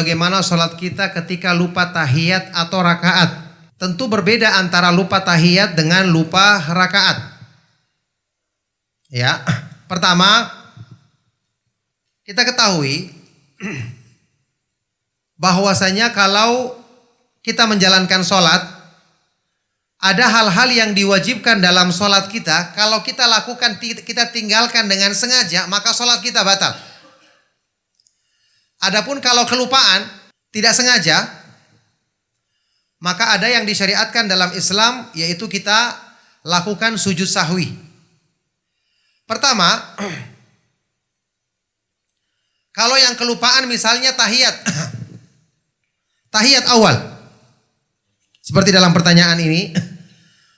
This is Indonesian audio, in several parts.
bagaimana sholat kita ketika lupa tahiyat atau rakaat. Tentu berbeda antara lupa tahiyat dengan lupa rakaat. Ya, pertama kita ketahui bahwasanya kalau kita menjalankan sholat, ada hal-hal yang diwajibkan dalam sholat kita. Kalau kita lakukan, kita tinggalkan dengan sengaja, maka sholat kita batal. Adapun kalau kelupaan, tidak sengaja, maka ada yang disyariatkan dalam Islam, yaitu kita lakukan sujud sahwi. Pertama, kalau yang kelupaan misalnya tahiyat, tahiyat awal, seperti dalam pertanyaan ini,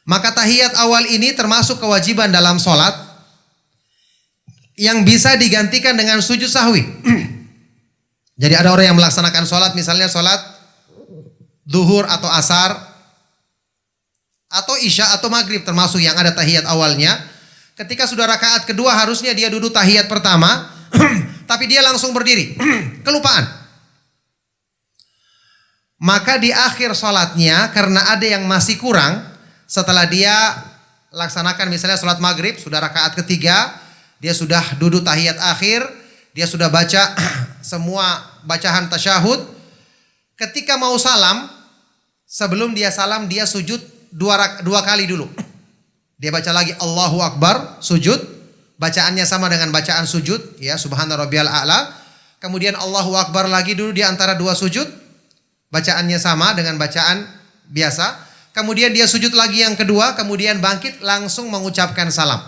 maka tahiyat awal ini termasuk kewajiban dalam sholat yang bisa digantikan dengan sujud sahwi. Jadi ada orang yang melaksanakan sholat, misalnya sholat zuhur atau asar, atau isya atau maghrib, termasuk yang ada tahiyat awalnya. Ketika sudah rakaat kedua harusnya dia duduk tahiyat pertama, tapi dia langsung berdiri, kelupaan. Maka di akhir sholatnya, karena ada yang masih kurang, setelah dia laksanakan misalnya sholat maghrib, sudah rakaat ketiga, dia sudah duduk tahiyat akhir, dia sudah baca semua bacaan tasyahud. Ketika mau salam, sebelum dia salam dia sujud dua kali dulu. Dia baca lagi Allahu Akbar, sujud. Bacaannya sama dengan bacaan sujud, ya, Subhana Rabbiyal A'la. Kemudian Allahu Akbar lagi dulu di antara dua sujud. Bacaannya sama dengan bacaan biasa. Kemudian dia sujud lagi yang kedua, kemudian bangkit langsung mengucapkan salam.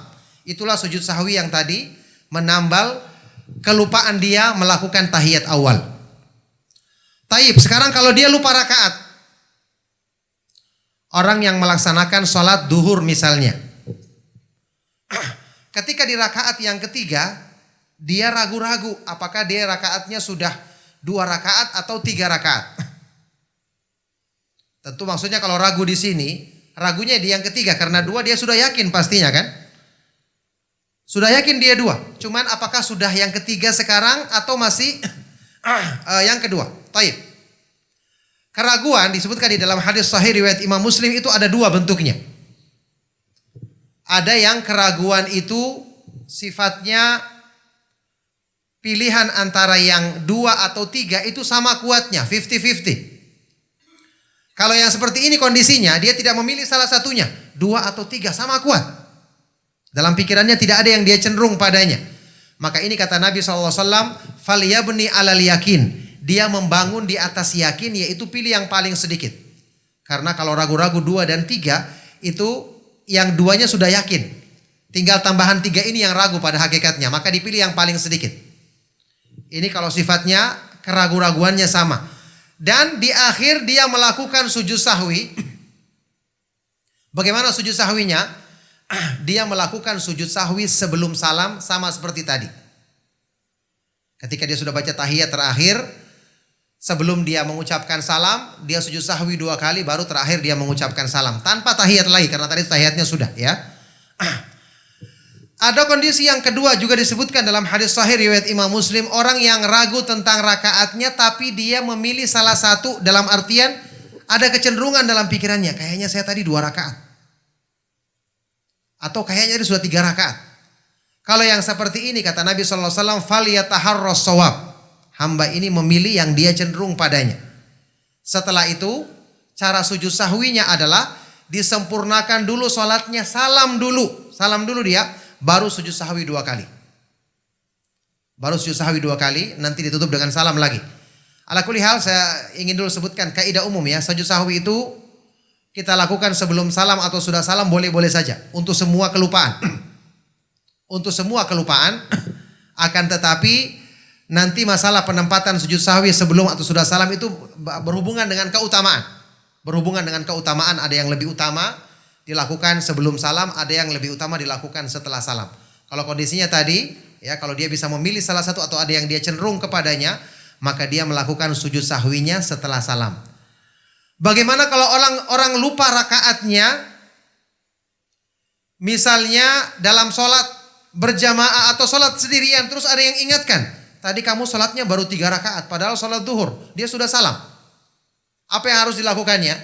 Itulah sujud sahwi yang tadi menambal kelupaan dia melakukan tahiyat awal. Taib, sekarang kalau dia lupa rakaat. Orang yang melaksanakan sholat duhur misalnya. Ketika di rakaat yang ketiga, dia ragu-ragu apakah dia rakaatnya sudah 2 rakaat atau 3 rakaat. Tentu maksudnya kalau ragu di sini, ragunya di yang ketiga karena 2 dia sudah yakin pastinya kan? Sudah yakin dia 2. Cuman apakah sudah yang ketiga sekarang atau masih yang kedua? Taib. Keraguan disebutkan di dalam hadis sahih riwayat Imam Muslim itu ada 2 bentuknya. Ada yang keraguan itu sifatnya pilihan antara yang 2 atau 3 itu sama kuatnya, 50-50. Kalau yang seperti ini kondisinya, dia tidak memilih salah satunya, 2 atau 3 sama kuat. Dalam pikirannya tidak ada yang dia cenderung padanya. Maka ini kata Nabi SAW, "Falyabni alal yakin." Dia membangun di atas yakin, yaitu pilih yang paling sedikit. Karena kalau ragu-ragu 2 dan 3, itu yang 2-nya sudah yakin. Tinggal tambahan 3 ini yang ragu pada hakikatnya. Maka dipilih yang paling sedikit. Ini kalau sifatnya keraguan-raguannya sama. Dan di akhir dia melakukan sujud sahwi. Bagaimana sujud sahwinya? Dia melakukan sujud sahwi sebelum salam sama seperti tadi. Ketika dia sudah baca tahiyat terakhir, sebelum dia mengucapkan salam, dia sujud sahwi 2 kali, baru terakhir dia mengucapkan salam. Tanpa tahiyat lagi, karena tadi tahiyatnya sudah ya. Ada kondisi yang kedua juga disebutkan dalam hadis sahih riwayat Imam Muslim. Orang yang ragu tentang rakaatnya, tapi dia memilih salah satu, dalam artian ada kecenderungan dalam pikirannya. Kayaknya saya tadi 2 rakaat. Atau kayaknya dia sudah 3 rakaat. Kalau yang seperti ini kata Nabi SAW, "Falyataharras shawab." Hamba ini memilih yang dia cenderung padanya. Setelah itu, cara sujud sahwinya adalah disempurnakan dulu sholatnya, salam dulu dia, baru sujud sahwi 2 kali. Baru sujud sahwi 2 kali, nanti ditutup dengan salam lagi. Ala kulli hal, saya ingin dulu sebutkan kaidah umum ya, sujud sahwi itu kita lakukan sebelum salam atau sudah salam boleh-boleh saja. Untuk semua kelupaan. Untuk semua kelupaan, akan tetapi nanti masalah penempatan sujud sahwi sebelum atau sudah salam itu berhubungan dengan keutamaan. Berhubungan dengan keutamaan, ada yang lebih utama dilakukan sebelum salam, ada yang lebih utama dilakukan setelah salam. Kalau kondisinya tadi, ya kalau dia bisa memilih salah satu atau ada yang dia cenderung kepadanya, maka dia melakukan sujud sahwinya setelah salam. Bagaimana kalau orang lupa rakaatnya? Misalnya dalam sholat berjamaah atau sholat sendirian, terus ada yang ingatkan. tadi kamu sholatnya baru 3 rakaat, padahal sholat duhur, dia sudah salam. Apa yang harus dilakukannya?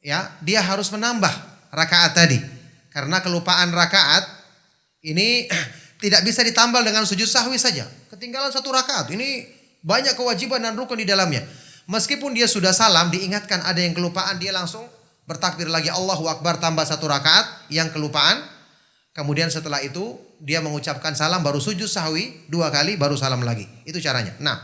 Ya, dia harus menambah rakaat tadi. Karena kelupaan rakaat ini tidak bisa ditambal dengan sujud sahwi saja. Ketinggalan 1 rakaat, ini banyak kewajiban dan rukun di dalamnya. Meskipun dia sudah salam, diingatkan ada yang kelupaan, dia langsung bertakbir lagi, Allahu Akbar, tambah 1 rakaat yang kelupaan. Kemudian setelah itu dia mengucapkan salam, baru sujud sahwi 2 kali, baru salam lagi. Itu caranya. Nah,